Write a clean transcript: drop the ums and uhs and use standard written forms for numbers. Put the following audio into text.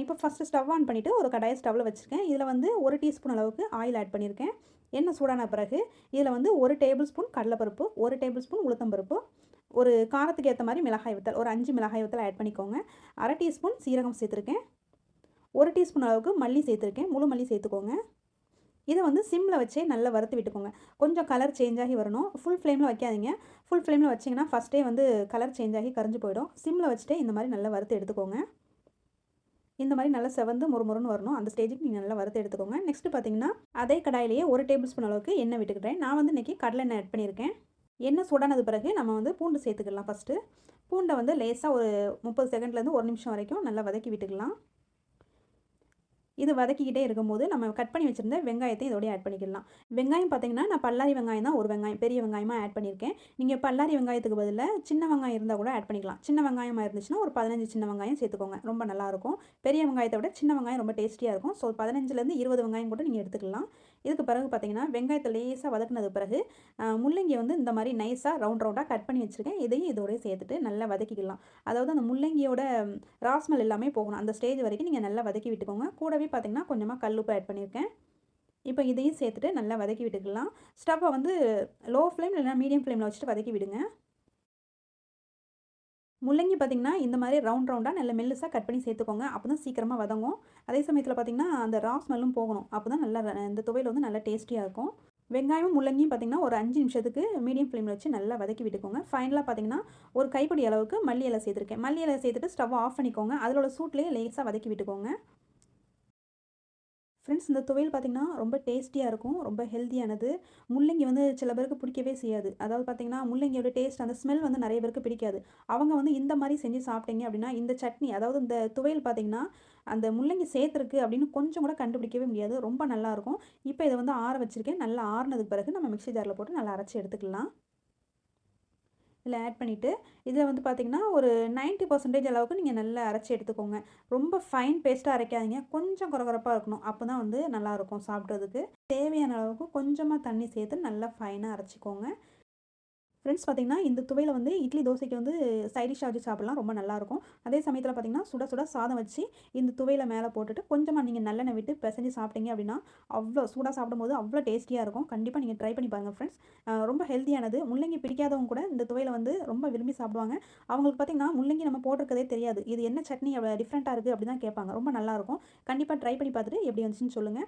இப்போ first stove on பண்ணிவிட்டு ஒரு கடாயை ஸ்டவ்வில் வச்சுருக்கேன். இதில் வந்து 1 டீஸ்பூன் அளவுக்கு ஆயில் ஆட் பண்ணியிருக்கேன். எண்ணெய் சூடான பிறகு இதில் வந்து 1 டேபிள் ஸ்பூன் கடலைப்பருப்பு, 1 டேபிள் ஸ்பூன் உளுத்தம்பருப்பு, ஒரு காரத்துக்கு ஏற்ற மாதிரி மிளகாய் வத்தல், ஒரு 5 மிளகாய் வத்தல் ஆட் பண்ணிக்கோங்க. 1/2 டீஸ்பூன் சீரகம் சேர்த்துருக்கேன். 1 டீஸ்பூன் அளவுக்கு மல்லி சேர்த்துருக்கேன். முழு மல்லி சேர்த்துக்கோங்க. இதை வந்து சிம்மில் வச்சே நல்லா வறுத்து விட்டுக்கோங்க. கொஞ்சம் கலர் சேஞ்ச் ஆகி வரணும். ஃபுல் ஃப்ளேமில் வைக்காதீங்க. ஃபுல் ஃப்ளேமில் வச்சிங்கன்னா ஃபஸ்ட்டே வந்து கலர் சேஞ்ச் ஆகி கரிஞ்சு போயிடும். சிம்மில் வச்சுட்டு இந்த மாதிரி நல்லா வறுத்து எடுத்துக்கோங்க. இந்த மாதிரி நல்லா செவந்து முறுமுறுன்னு வரணும். அந்த ஸ்டேஜுக்கு நீங்கள் நல்லா வறுத்து எடுத்துக்கோங்க. நெக்ஸ்ட்டு பார்த்தீங்கன்னா அதே கடாயிலேயே 1 டேபிள் ஸ்பூன் அளவுக்கு எண்ணெய் விட்டுக்கிட்டேன். நான் வந்து இன்றைக்கி கடலை எண்ணெய் ஆட் பண்ணியிருக்கேன். எண்ணெய் சூடானது பிறகு நம்ம வந்து பூண்டு சேர்த்துக்கலாம். ஃபஸ்ட்டு பூண்டை வந்து லேசாக ஒரு 30 செகண்ட்லேருந்து 1 நிமிஷம் வரைக்கும் நல்லா வதக்கி விட்டுக்கலாம். இது வதக்கிக்கிட்டே இருக்கும்போது நம்ம கட் பண்ணி வச்சுருந்த வெங்காயத்தை இதோடய ஆட் பண்ணிக்கலாம். வெங்காயம் பார்த்தீங்கன்னா நான் பல்லாரி வெங்காயம் தான் ஒரு வெங்காயம் பெரிய வெங்காயமாக ஆட் பண்ணியிருக்கேன். நீங்கள் பல்லாரி வெங்காயத்துக்கு பதிலாக சின்ன வெங்காயம் இருந்தால் கூட ஆட் பண்ணிக்கலாம். சின்ன வெங்காயமாக இருந்துச்சுன்னா ஒரு 15 சின்ன வெங்காயம் சேர்த்துக்கோங்க. ரொம்ப நல்லாயிருக்கும். பெரிய வெங்காயத்தை விட சின்ன வெங்காயம் ரொம்ப டேஸ்டியாக இருக்கும். ஸோ 15லேருந்து 20 வெங்காயம் கூட நீங்கள் எடுத்துக்கலாம். இதுக்கு பிறகு பார்த்தீங்கன்னா வெங்காயத்தை லேசாக வதக்குனது பிறகு முள்ளங்கி வந்து இந்த மாதிரி நைஸாக ரவுண்டாக கட் பண்ணி வச்சுருக்கேன். இதையும் இதோடய சேர்த்துட்டு நல்லா வதக்கிக்கலாம். அதாவது அந்த முள்ளங்கியோட ராஸ்மல் எல்லாமே போகணும். அந்த ஸ்டேஜ் வரைக்கும் நீங்கள் நல்லா வதக்கி விட்டுக்கோங்க. கூடவே பார்த்தீங்கன்னா கொஞ்சமாக கல்லுப்பு ஆட் பண்ணியிருக்கேன். இப்போ இதையும் சேர்த்துட்டு நல்லா வதக்கி விட்டுக்கலாம். ஸ்டவ்வை வந்து லோ ஃப்ளேம் இல்லைனா மீடியம் ஃப்ளேமில் வச்சுட்டு வதக்கி விடுங்க. முள்ளங்கி பார்த்திங்கன்னா இந்த மாதிரி ரவுண்டாக நல்ல மெல்லுசாக கட் பண்ணி சேர்த்துக்கோங்க. அப்போ தான் சீக்கிரமாக வதங்கும். அதே சமயத்தில் பார்த்திங்கன்னா அந்த ரா ஸ்மெல்லும் போகணும். அப்போ தான் நல்லா இந்த துவையல் வந்து நல்லா டேஸ்டியாக இருக்கும். வெங்காயமும் முள்ளங்கியும் பார்த்திங்கன்னா ஒரு 5 நிமிஷத்துக்கு மீடியம் ஃப்ளேமில் வச்சு நல்லா வதக்கி விட்டுக்கோங்க. ஃபைனலாக பார்த்திங்கன்னா ஒரு கைப்பிடி அளவுக்கு மல்லி இலை சேர்த்துருக்கேன். மல்லி இலை சேர்த்துட்டு ஸ்டவ் ஆஃப் பண்ணிக்கோங்க. அதோட சூட்லேயே லேசாக வதக்கி விட்டுக்கோங்க. ஃப்ரெண்ட்ஸ் இந்த துவையல் பார்த்திங்கன்னா ரொம்ப டேஸ்டியாக இருக்கும். ரொம்ப ஹெல்த்தியானது. முள்ளங்கி வந்து சில பேருக்கு பிடிக்கவே செய்யாது. அதாவது பார்த்திங்கன்னா முள்ளங்கியோட டேஸ்ட் அந்த ஸ்மெல் வந்து நிறைய பேருக்கு பிடிக்காது. அவங்க வந்து இந்த மாதிரி செஞ்சு சாப்பிட்டீங்க அப்படின்னா இந்த சட்னி அதாவது இந்த துவையல் பார்த்திங்கன்னா அந்த முள்ளங்கி சேர்த்துருக்கு அப்படின்னு கொஞ்சம் கூட கண்டுபிடிக்கவே முடியாது. ரொம்ப நல்லாயிருக்கும். இப்போ இதை வந்து ஆற வச்சுருக்கேன். நல்லா ஆறுனதுக்கு பிறகு நம்ம மிக்ஸி ஜாரில் போட்டு நல்லா அரைச்சி எடுத்துக்கலாம். இதில் ஆட் பண்ணிவிட்டு இதில் வந்து பார்த்திங்கன்னா ஒரு 90% அளவுக்கு நீங்கள் நல்லா அரைச்சி எடுத்துக்கோங்க. ரொம்ப ஃபைன் பேஸ்ட்டாக அரைக்காதீங்க. கொஞ்சம் கொரகொரப்பாக இருக்கணும். அப்போ தான் வந்து நல்லாயிருக்கும் சாப்பிட்றதுக்கு. தேவையான அளவுக்கு கொஞ்சமாக தண்ணி சேர்த்து நல்லா ஃபைனாக அரைச்சிக்கோங்க. ஃப்ரெண்ட்ஸ் பார்த்திங்கன்னா இந்த துவையில் வந்து இட்லி தோசைக்கு வந்து சைடிஷ்ஷாக வச்சு சாப்பிட்லாம். ரொம்ப நல்லாயிருக்கும். அதே சமயத்தில் பார்த்திங்கன்னா சுட சுட சாதம் வச்சு இந்த துவையில மேலே போட்டுட்டு கொஞ்சமாக நீங்கள் நல்லெண்ணெய் விட்டு பிசைஞ்சு சாப்பிட்டீங்க அப்படின்னா அவ்வளோ சூடாக சாப்பிடும்போது அவ்வளோ டேஸ்டியாக இருக்கும். கண்டிப்பாக நீங்கள் ட்ரை பண்ணி பாருங்கள் ஃப்ரெண்ட்ஸ். ரொம்ப ஹெல்த்தியானது. முள்ளங்கி பிடிக்காதவங்க கூட இந்த துவையில வந்து ரொம்ப விரும்பி சாப்பிடுவாங்க. அவங்களுக்கு பார்த்திங்கன்னா முள்ளங்கி நம்ம போட்டிருக்கதே தெரியாது. இது என்ன சட்னி அவ்வளோ டிஃப்ரெண்ட்டாக இருக்குது அப்படி தான் கேட்பாங்க. ரொம்ப நல்லாயிருக்கும். கண்டிப்பாக ட்ரை பண்ணி பார்த்துட்டு எப்படி வந்துச்சுன்னு சொல்லுங்கள்.